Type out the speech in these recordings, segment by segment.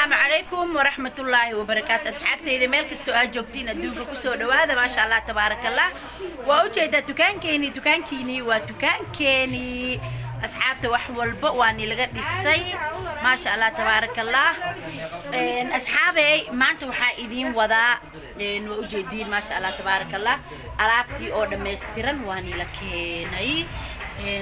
السلام عليكم ورحمة الله وبركاته. أصحابتي إذا مالك استوى جوكتين الدوق كسر وهذا ما شاء الله تبارك الله. وأوجد تكان كيني وتكان كيني أصحابتي وحول بواني لقد السي ما شاء الله تبارك الله. أصحابي ما أنتم حائدين وذا وأوجدين ما شاء الله تبارك الله. أرابتي أو دمستيرن واني لكيني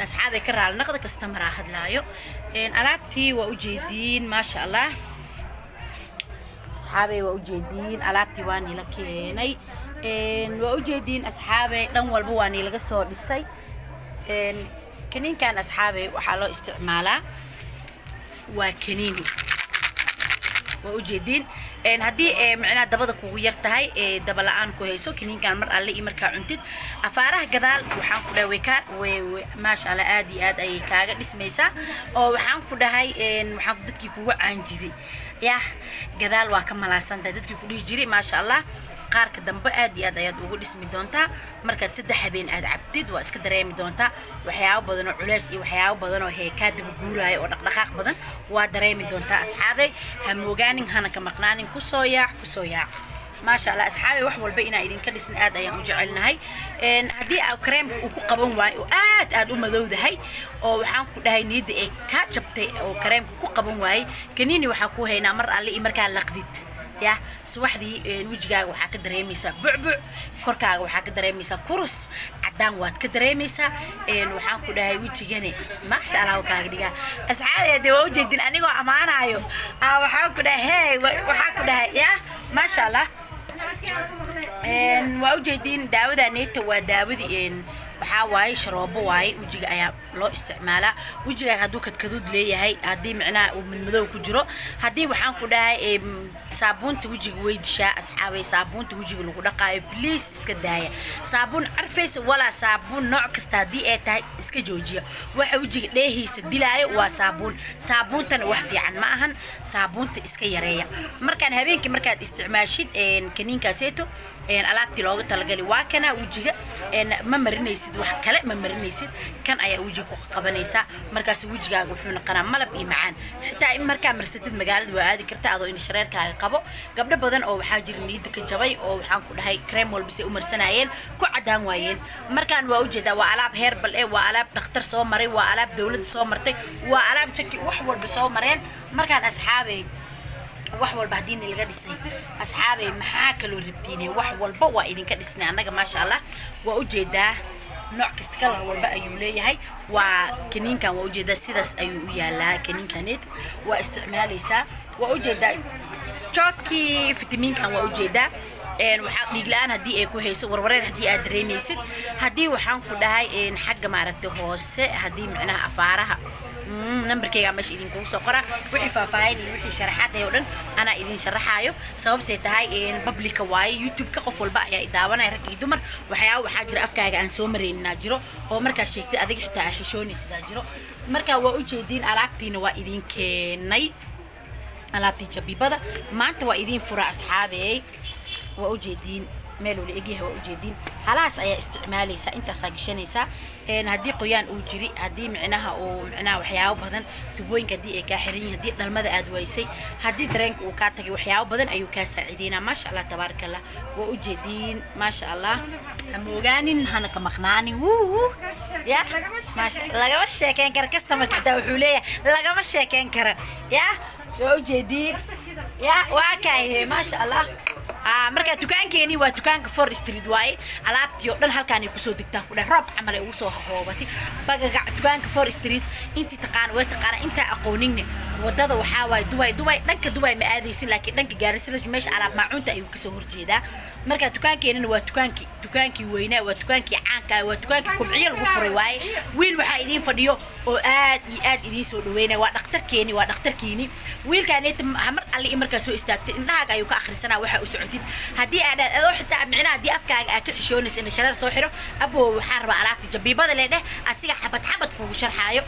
أصحابي كرال نقد كاستمر أحد لايو ألعبتي وأوجدين ما شاء الله. أصحابي وأوجدين ألعبتي واني لكيني وأوجدين أصحابي دم والبواني لقصور السي كنين كان أصحابي وحالو استعماله وكنيني وأوجدين هدي معنا دبضك ويرتهاي دبلان كويسو كنين كان مر على إمريكا عنتد أفاره جذال وحن كده وكار وماش على آدي أي كاجا اسميسا أو وحن كده هاي وحن دتك كوا عنجري يا جذال وكمل عسان دتك كوا جري ما شاء الله qaarka dambe aad iyo aad ayaad ugu dhismi doontaa markaad saddex habeen aad cabtid waa iska dareemi doontaa waxyaabo badan oo culays iyo waxyaabo badan oo heeka dib guuraayo oo dhaqdhaqaaq badan waa dareemi doontaa asxaabay hamogaanin hana ka maqnaanin ku soo yaac ما شاء الله أصحابي وحول بينا إذا كان لسن آد أيام وجعلنا هاي هدي أو كريم وكقبون واي وآد ذودة هاي أو حان كده هاي نيد كاتشبتي أو كريم وكقبون واي كنيني وحكوه هنا مر على إمريكا لقديت يا سوحدي وجهها وحاك دريميسا بعبع كركها وحاك دريميسا كرس عدان وات كدريميسا وحان كده هاي وجهني ما شاء الله وكاك ديجا أصحابي دي وجدين أنا جو أمانة أيو وحان كده هاي وحان كده يا ما شاء الله وأوجدين داود نيت وداود waxaa waay sharoobo waay wajiga ayaa loo isticmaalaa wajiga haduu kadkadud leeyahay hadii macnaa uu madow ku jiro hadii waxaan ku dhahay saabuunta wajiga way dishaa asxaabay saabuunta wajiga lagu dhaqaayo please iska daaya saabuun carfaysa wala saabuun nooc kasta hadii ay tahay iska joojiya waxa wajiga dheehiisa dilaayo waa saabuuntan wax fiican ma ahan saabuunta iska yareeya markaan habeenkii markaad isticmaashid kaniinkaaseeto alaabtii looga talagalay waa kana wajiga ma marinaysa wax kale ma marinaysid kan ayaa wajiga ku qabanaysa markaas wajigaaga wuxuu noqonaa malab iyo macaan xitaa in markaa marsatid magaalada waa aadi kartaa adoo in shareerkaaga qabo gabdho badan oo waxaa jira niyada ka jabay oo waxaan ku dhahay cream walba si u marsanayeen ku cadaan waayeen markaan waa u jeedaa waa alaab herbal waa alaab dhakhtar soo maray waa alaab dawlad soo martay waa alaab jaki wax walba soo mareen markaan asxaabay wax walba hadii laga dhisay asxaabay maxaa kala rabtiinay wax walba waa idin ka dhisnay anaga ma sha Allah waa u jeedaa nooc kasta kala walba ayuu leeyahay waa kaniinkan waa u jeedaa sidaas ayuu u yaalaa kaniinkaneed waa isticmaalaysaa waa u jeedaa joki fitamiinkan waa u jeedaa waxaa dhiig la'aan hadii ay ku hayso warwareer hadii aad dareemaysid hadii waxaan ku dhahay xagga maaragtay hoose hadii macnaha afaaraha numberkayga meesha idin kugu soo qora wixii faahfaahin iyo wixii sharaxaad ay oo dhan ana idin sharaxayo sababtay tahay public waay YouTube ka qof walba ayaa idaawanay rag iyo dumar waxaa jira afkaaga aan soo mareynaa jiro oo markaa sheegtay adiga xitaa xishoonaysa jiro marka waa u jeedin alaabtiina waa idin keenay alaabtii jabibada maanta waa idin fura asxaabey waa u jeedin meel wali eegyaha waa u jeedin halaas ayaa isticmaalaysa inta saagishanaysa hadii qoyaan uu jiri hadii macnaha waxyaabo badan tubooyinka hadii ay ka xiran yihiin hadii dhalmada aad waysay hadii dareenka uu ka tagay waxyaabo badan ayuu ka saacideynaa ma sha Allah tabarakallah waa u jeedin ma sha Allah hamogaanin hana ka maqnaanin ya ma sha Allah laga sheekeen kara customer kada wuxuu leeyahay laga sheekeen kara ya waa u jeedin ya waa kay ma sha Allah marka dukaankeeni waa dukaanka For Street waay alaabtii oo dhan halkaan ay ku soo degtaan ku dhahay roob camal ay ugu soo hoobatay bagaga dukaanka For Street intii taqaan inta aqoonin wadada waxa waay Dubai dhanka Dubai ma aadaysin laakiin dhanka Gaarisa meesha alaab maacuunta ay ka soo horjeedaa marka dukaankeeni waa dukaankii weynaa waa dukaankii caanka waa dukaankii kubciyo lagu furay waay wiil waxa idin fadhiyo oo aad idin soo dhaweynaa waa dhakhtarkeeni wiilkaaneet mar alle markaa soo istaagtay indhahaaga ayuu ka akhrisanaa waxa uu socotid hadii aad xitaa micnaa hadii afkaaga aad ka xishoonayso in shareer soo xiro abo waxa raba alaabta jabibada leedah asiga xabad kugu sharxaayo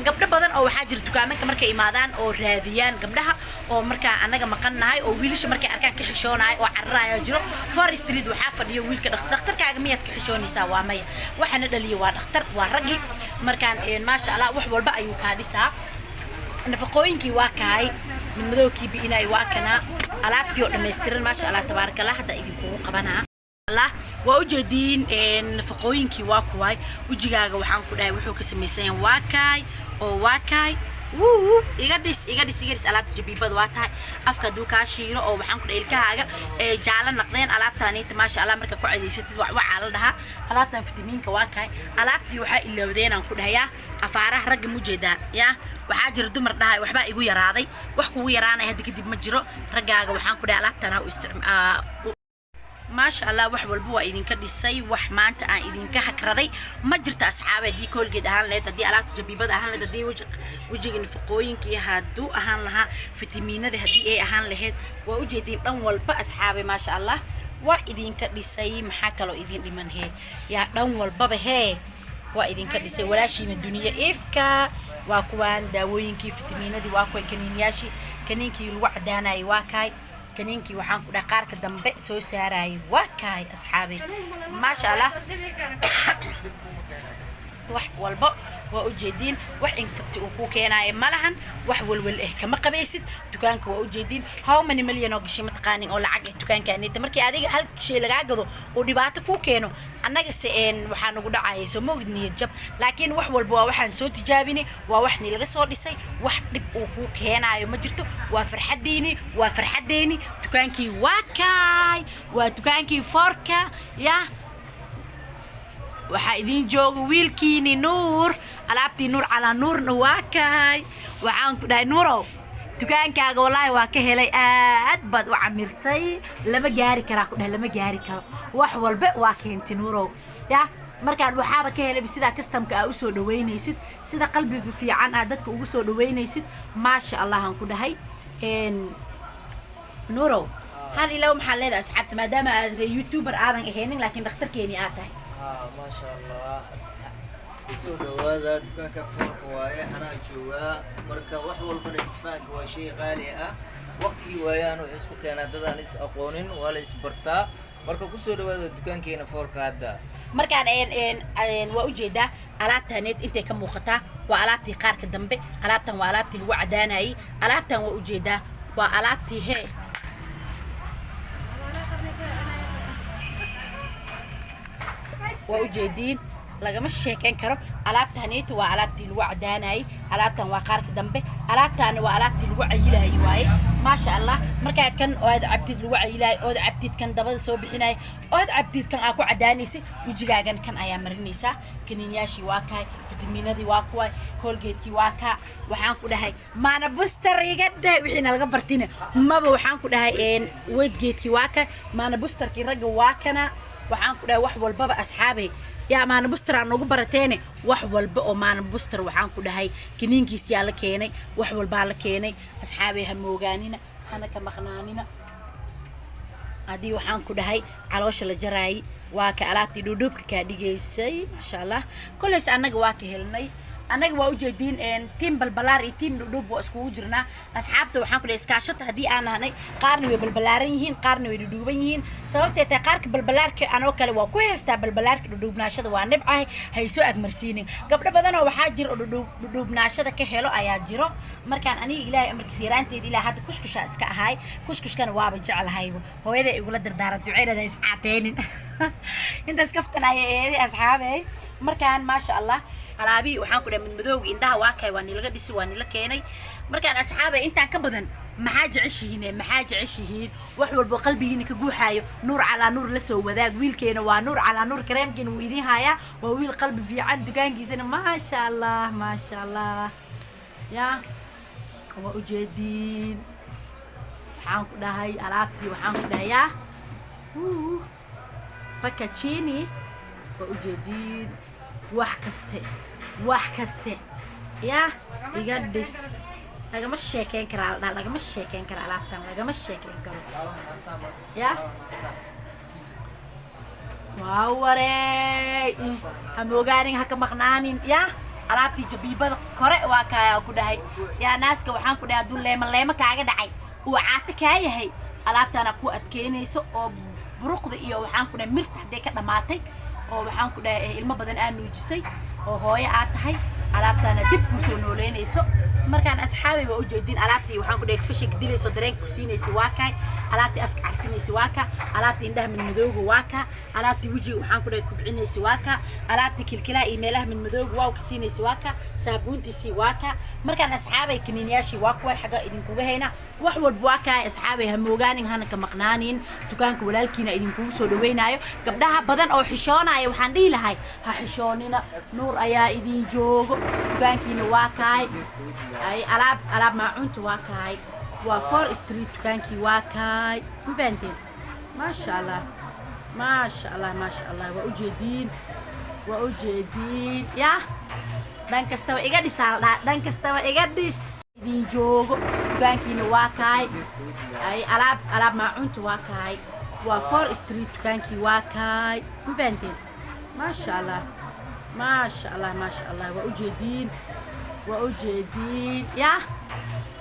gabdho badan oo waxa jira dukaamanka markay imaadaan oo raadiyaan gabdhaha oo markaa anaga maqannahay oo wiilasha markay arkaan ka xishoonaay oo cararaaya jiro For Street waxa fadhiyo wiilka dhakhtarkaaga miyaad ka xishoonaysaa waa maya waxana dhaliyo waa dhakhtar waa ragi markaan ma sha Allah wax walba ayuu ka dhisaa nafaqooyinkii waa kaay من مدوكي بإناي واكنا ألعبتي ودمسترن ما شاء الله تبارك الله هذا إذا كون قبنا الله وأوجدين نفقوين كي واكواي وجيجا وحنا كنا وحوك سميسين واكاي أو واكاي igadis alaabta jabibad waa tahay afka duuka shiiro oo waxaan ku dheelkaaga jaala naqdeen alaabtaaniita ma sha Allah marka ku cadeysatid wax la dhaha alaabtan fitamiinka waa kaay alaabtii waxa ilowdeen aan ku dhahayaa afaaraha rag mujeeda ya waxa jira dumar dhahay waxba igu yaraaday wax kugu yaraanay hadda kadib ma jiro ragaaga waxaan ku dhahay alaabtan u isticmaal ما شاء الله وح والبوا إذن كديسي وح ما أنت إذن كهكردي ما جرت أصحابه دي كل جد أهان لها تدي على تجيبات أهان لها تدي وجه نفقوين كي هادو أهان لها فيتامين ده هدي إيه أهان لها ووجدين أول بأصحابه ما شاء الله وإذن كديسي محاكلو إذن لمن هي يا أول بابه هي وإذن كديسي ولا شيء من الدنيا إفكا وأكوان داوين كي فيتامين دي وأكوان كنين ياشي كنين كي الوعد أنا يواكاي كنينكي وحان كنا قارك دمبئ سو ساراي واكاي أصحابي ما شاء الله وح والبق وأوجدين وح إنفتي وكوكينا ملهن وح والوله كما قبيسد دكانك وأوجدين هاو من مليون وقشي متقانين أو لعق دكان كأني تمركي هذه هل شيء لقاعدو ودبعت كوكينو أنا قسين وحان نقول عايز وموجدني الجب لكن وح والبوا وحن صوت جابني ووحني لقصور لسي وح وكوكينا يوم جرتو وفرحة ديني دكانكي واكاي ودكانكي فوركا يا waxaa idin jooga wiilkiini nuur alaabtii nuur ala nuurna waa kaay waxaan ku dhahay nuurow dukaankaaga wallahi waa ka helay aad baad u camirtay lama gaari karaa ku dhahay lama gaari karo wax walba waa keentay nuurow ya markaan waxaaba ka helay sida customka aad u soo dhaweynaysid sida qalbiga fiican aad dadka ugu soo dhaweynaysid ma sha Allah aan ku dhahay nuurow hal ilaa maxaa leedahay asxaabta maadaama aad youtuber aadan ahaynin laakiin dhakhtarkeeni aad tahay ما شاء الله سو دوادا دكان كفورك واي انا جوغا marka wax walba isfaag waa shay qaali ah waqtigi waayaan oo isku keenay dadaan is aqoonin wala isbartaa marka ku soo dhawaada dukaankeena foorka hadda markaan waa u jeedaa alaabtaneed intay ka muuqataa waa alaabtii qaarka dambe alaabtan waa alaabtii lagu cadaanayay alaabtan waa u jeedaa waa alaabtii hee وأوجدين لقمش شيكين كرو علابتها نيت وعلابتي الوع داناي علابتها وقارك دمبه علابتها وعلابتي الوع يلاي واي ما شاء الله مركا كان أود عبتي الوع يلاي أود عبتي كان دبل صوب حناي أود عبتي كان أكو عدانيسي وجيجان كان أيام مرنيسا كنينياشي واكاي فيتامين دي واكواي كولجيتي واكا وحان كده هاي ما أنا بوستر يقد وحين القبرتينا ما بوحان كده هاي إن ويد جيتي واكا ما أنا بوستر كي رجع واكنا waxaan ku dhahay wax walba asxaabay yaa maana booster aan ugu barateene wax walba oo maana booster waxaan ku dhahay kiniinkiis yaa la keenay wax walba la keenay asxaabay ha moogaanina ana ka maqnaanina adii waxaan ku dhahay caloosha la jaraay waa ka alaabtii dhudhubka ka dhigaysay ma sha Allah kulleys anaga waa ka helnay anaga waa u jeedin team balbalaar iyo team dhudhub waa isku jirnaa asxaabta waxaan ku iskaashata hadii aan ahanay qaarna way balbalaaran yihiin qaarna way dhudhuban yihiin sababtay tahay qaarka balbalaarka anoo kale waa ku heystaa balbalaarka dhudhubnaashada waa nibcahay hayso agmarsiinin gabdho badan oo waxaa jira dhudhubnaashada ka helo ayaa jiro markaan aniga ilaahay amarkiisa yaraanteed ilaa hadda kuskusha iska ahay kuskushkana waaba jecelahay hooyada igula dardaaran duceynada is caateenin intaas kaftanaya eedi asxaabay markaan ma sha Allah alaabi waxaan ku dhahay mid madowga indhaha waa kay waan ilaga dhisi waan ila keenay markaan asxaabay intaan ka badan maxaa jeceshihiin wax walba qalbigiina ka guuxaayo nuur ala nuur la soo wadaag wiilkeena waa nuur ala nuur kareemkiina uu idin haya waa wiil qalbi fiican dukaankiisana ma sha Allah ya waa u jeedin waxaan ku dhahay alaabtii waxaan ku dhahay ya bakachini waa u jeedin wax kaste ya iga dhis lagama sheekeyn karo alaabtan lagama sheekeyn karo ya waa warey hamogaanin haka maqnaanin ya alaabtii jabibada kore waa kaya ku dhahay ya naaska waxaan ku dhahay aduu leema kaaga dhacay uu caata kaa yahay alaabtana ku adkeynayso oo buruqda iyo waxaan ku dhahay mirta haday ka dhamaatay oo waxaan ku dhahay ilmo badan aan nuujisay oo hooyo aad tahay alaabtana dib ku soo nooleynayso markaan asxaabi ba u jeedin alaabtii waxaan ku dhigay fishig dilayso dareen ku siinaysi waa kaay alaabtii afka carfinaysi waa ka alaabtii indhaha mid madowga waa ka alaabtii wajiga waxaan ku dhigay kubcinaysi waa ka alaabtii kilkilaha iyo meelaha mid madowga waa ka siinaysi waa ka saabuuntiisi waa ka markaan asxaabay kaniiniyaashii waa kuwa xaga idinkuga hayna wax walba waa kaay asxaabay ha moogaanin hana ka maqnaanin dukaanka walaalkiina idinkugu soo dhaweynayo gabdhaha badan oo xishoonaya waxaan dhihi lahay ha xishoonina nuur ayaa idin joogo dukaankiina waa kaay ay alaab maacunta waa kaay waa 4 street dukaankii waa kaay ma fahanteen maasha allah maasha allah maasha allah waa ujeediin ya dhan kastaba iga dhisaa dhan kastaba iga dhis idin joogo dukaankiina waa kaay ay alaab maacunta waa kaay waa 4 street dukaankii waa kaay ma fahanteen maasha allah maasha allah maasha allah waa ujeediin ya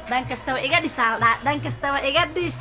dhan kastaba iga dhisaa dhan kastaba iga dhis